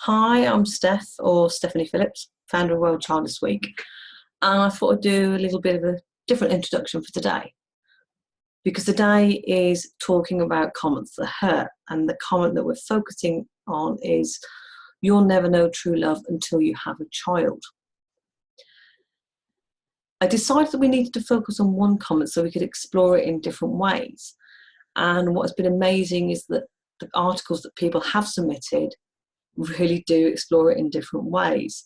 Hi, I'm Steph, or Stephanie Phillips, founder of World Childless Week, and I thought I'd do a little bit of a different introduction for today, because today is talking about comments that hurt, and the comment that we're focusing on is, you'll never know true love until you have a child. I decided that we needed to focus on one comment so we could explore it in different ways, and what has been amazing is that the articles that people have submitted really do explore it in different ways.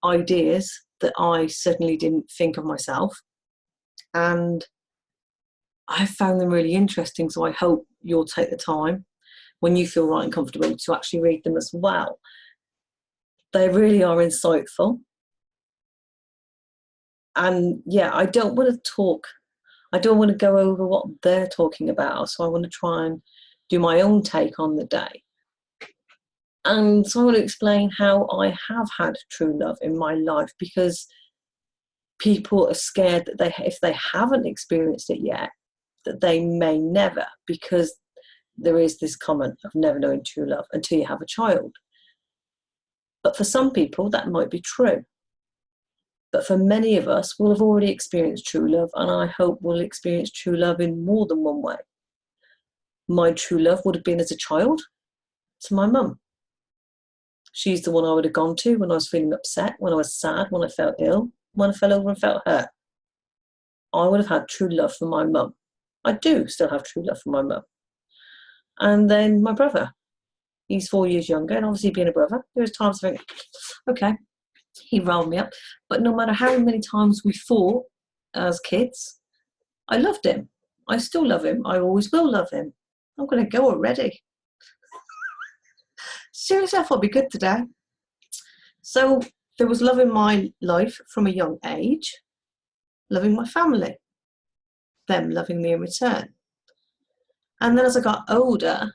Ideas that I certainly didn't think of myself, and I found them really interesting, so I hope you'll take the time when you feel right and comfortable to actually read them as well. They really are insightful, and yeah, I don't want to go over what they're talking about, so I want to try and do my own take on the day. And so I want to explain how I have had true love in my life, because people are scared that if they haven't experienced it yet, that they may never, because there is this comment of never knowing true love until you have a child. But for some people, that might be true. But for many of us, we'll have already experienced true love, and I hope we'll experience true love in more than one way. My true love would have been as a child to my mum. She's the one I would have gone to when I was feeling upset, when I was sad, when I felt ill, when I fell over and felt hurt. I would have had true love for my mum. I do still have true love for my mum. And then my brother. He's 4 years younger, and obviously being a brother, there's times I think, okay, he rolled me up. But no matter how many times we fought as kids, I loved him. I still love him. I always will love him. I'm going to go already. Seriously, I thought it'd be good today. So there was love in my life from a young age, loving my family, them loving me in return. And then as I got older,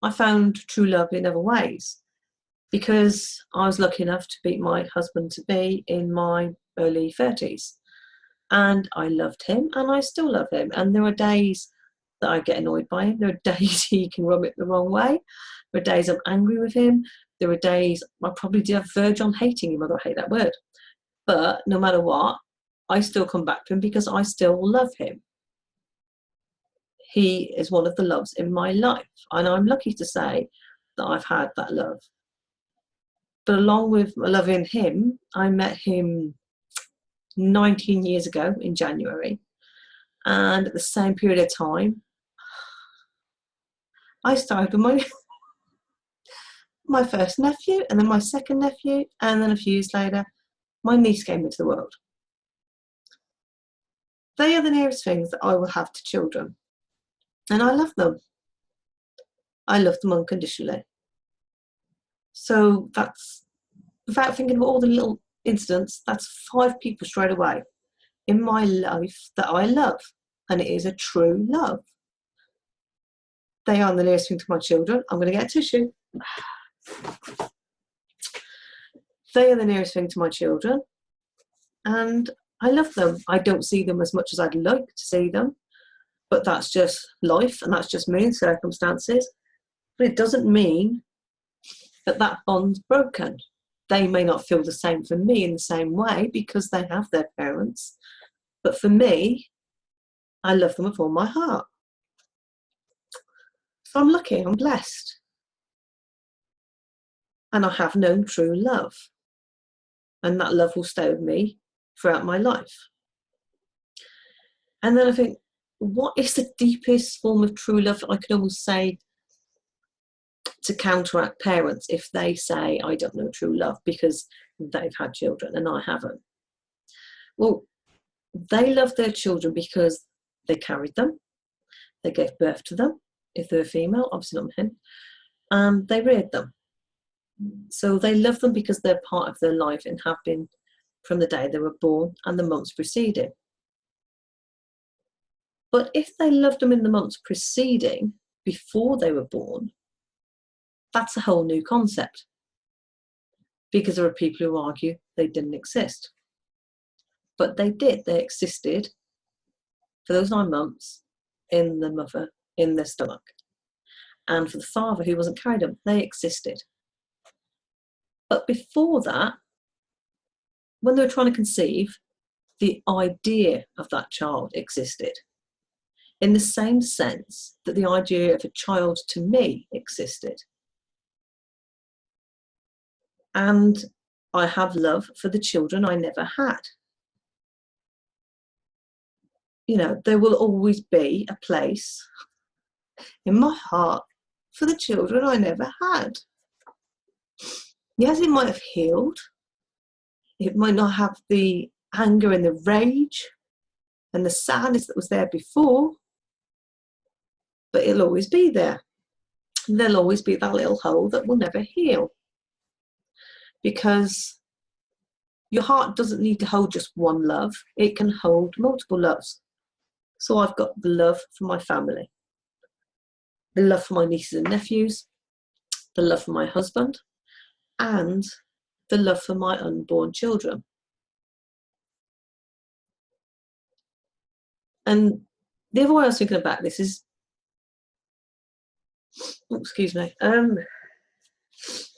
I found true love in other ways, because I was lucky enough to meet my husband-to-be in my early 30s. And I loved him, and I still love him. And there are days that I get annoyed by him. There are days he can rub it the wrong way. There are days I'm angry with him. There are days I probably do verge on hating him. I don't hate that word. But no matter what, I still come back to him because I still love him. He is one of the loves in my life, and I'm lucky to say that I've had that love. But along with loving him, I met him 19 years ago in January, and at the same period of time, I started with my first nephew, and then my second nephew, and then a few years later, my niece came into the world. They are the nearest things that I will have to children, and I love them. I love them unconditionally. So that's, without thinking of all the little incidents, that's 5 people straight away in my life that I love, and it is a true love. They are the nearest thing to my children. I'm going to get a tissue. They are the nearest thing to my children, and I love them. I don't see them as much as I'd like to see them, but that's just life, and that's just me and circumstances. But it doesn't mean that that bond's broken. They may not feel the same for me in the same way because they have their parents, but for me, I love them with all my heart. So I'm lucky, I'm blessed. And I have known true love. And that love will stay with me throughout my life. And then I think, what is the deepest form of true love? I could almost say to counteract parents if they say, I don't know true love because they've had children and I haven't. Well, they love their children because they carried them, they gave birth to them, if they're a female, obviously not him, and they reared them. So they love them because they're part of their life and have been from the day they were born and the months preceding. But if they loved them in the months preceding, before they were born, that's a whole new concept, because there are people who argue they didn't exist. But they did. They existed for those 9 months in the mother, in their stomach. and for the father who wasn't carried on, they existed. But before that, when they were trying to conceive, the idea of that child existed, in the same sense that the idea of a child to me existed. And I have love for the children I never had. You know, there will always be a place in my heart for the children I never had. Yes, it might have healed. It might not have the anger and the rage and the sadness that was there before, but it'll always be there. There'll always be that little hole that will never heal, because your heart doesn't need to hold just one love. It can hold multiple loves. So I've got the love for my family, the love for my nieces and nephews, the love for my husband, and the love for my unborn children. And the other way I was thinking about this is, excuse me, to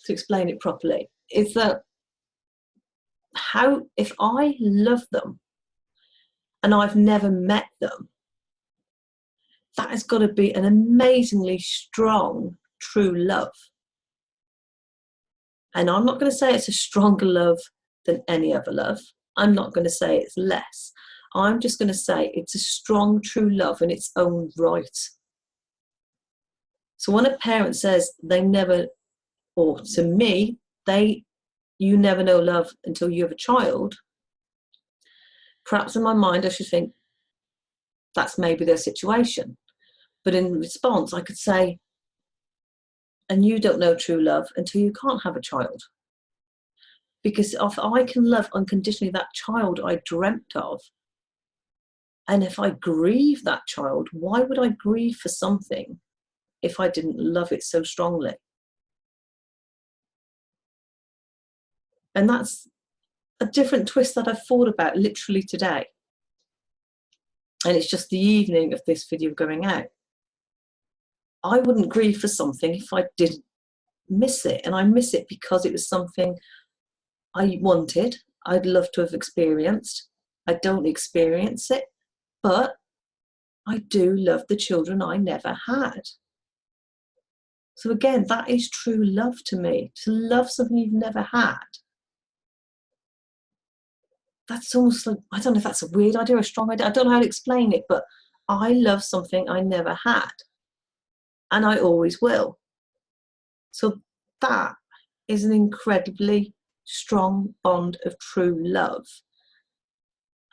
explain it properly, is that how, if I love them and I've never met them, that has got to be an amazingly strong, true love. And I'm not going to say it's a stronger love than any other love. I'm not going to say it's less. I'm just going to say it's a strong, true love in its own right. So when a parent says they never, or to me, you never know love until you have a child, perhaps in my mind I should think that's maybe their situation. But in response, I could say, and you don't know true love until you can't have a child. Because if I can love unconditionally that child I dreamt of, and if I grieve that child, why would I grieve for something if I didn't love it so strongly? And that's a different twist that I've thought about literally today. And it's just the evening of this video going out. I wouldn't grieve for something if I didn't miss it. And I miss it because it was something I wanted, I'd love to have experienced. I don't experience it, but I do love the children I never had. So again, that is true love to me. To love something you've never had. That's almost like, I don't know if that's a weird idea or a strong idea. I don't know how to explain it, but I love something I never had. And I always will. So that is an incredibly strong bond of true love.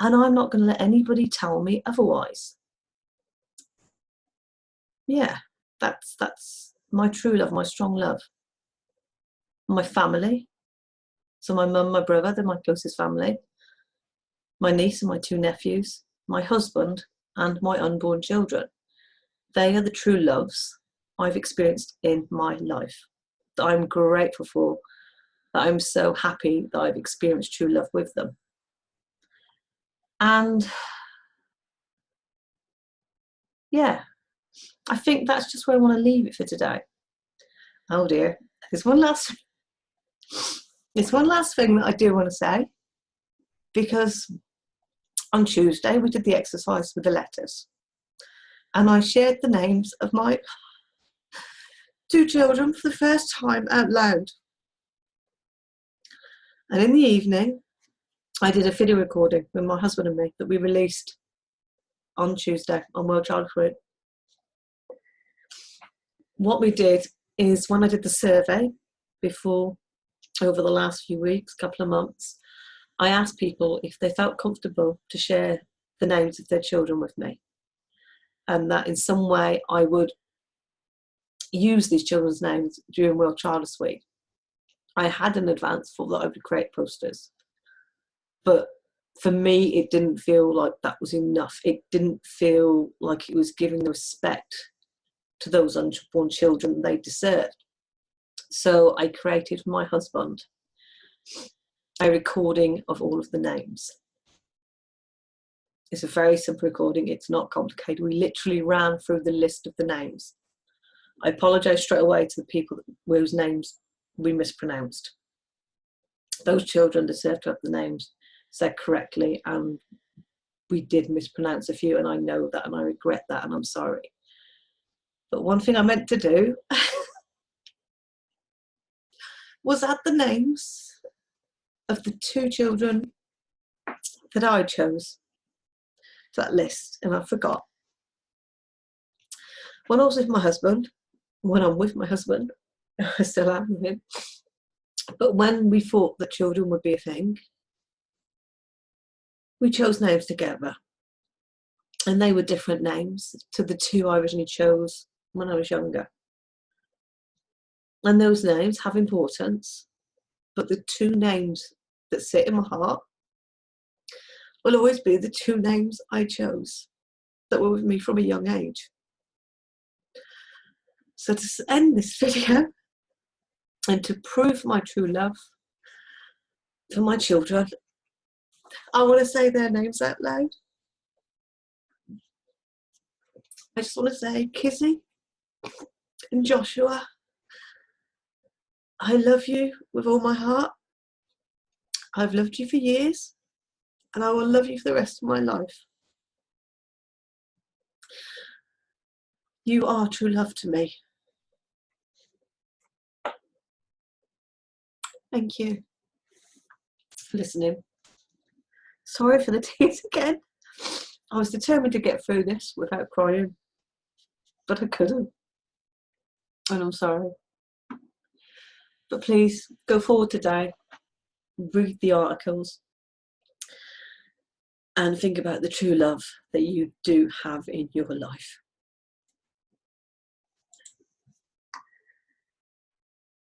And I'm not going to let anybody tell me otherwise. Yeah, that's my true love, my strong love. My family. So my mum, my brother, they're my closest family. My niece and my two nephews, my husband, and my unborn children. They are the true loves I've experienced in my life, that I'm grateful for, that I'm so happy that I've experienced true love with them. And yeah, I think that's just where I want to leave it for today. Oh dear, there's one last thing that I do want to say, because on Tuesday we did the exercise with the letters, and I shared the names of my two children for the first time out loud. And in the evening, I did a video recording with my husband and me that we released on Tuesday on World Childless Week. What we did is, when I did the survey before, over the last few weeks, couple of months, I asked people if they felt comfortable to share the names of their children with me, and that in some way I would use these children's names during World Childless Week. I had an advance thought that I would create posters, but for me it didn't feel like that was enough. It didn't feel like it was giving the respect to those unborn children they deserved. So I created for my husband a recording of all of the names. It's a very simple recording, it's not complicated. We literally ran through the list of the names. I apologise straight away to the people whose names we mispronounced. Those children deserve to have the names said correctly, and we did mispronounce a few, and I know that, and I regret that, and I'm sorry. But one thing I meant to do was add the names of the 2 children that I chose to that list, and I forgot. When I was with my husband, when I'm with my husband, I still am with him, but when we thought that children would be a thing, we chose names together. And they were different names to the 2 I originally chose when I was younger. And those names have importance, but the 2 names that sit in my heart will always be the 2 names I chose that were with me from a young age. So to end this video, and to prove my true love for my children, I want to say their names out loud. I just want to say, Kizzy and Joshua, I love you with all my heart. I've loved you for years, and I will love you for the rest of my life. You are true love to me. Thank you for listening. Sorry for the tears again. I was determined to get through this without crying, but I couldn't, and I'm sorry. But please go forward today, read the articles, and think about the true love that you do have in your life.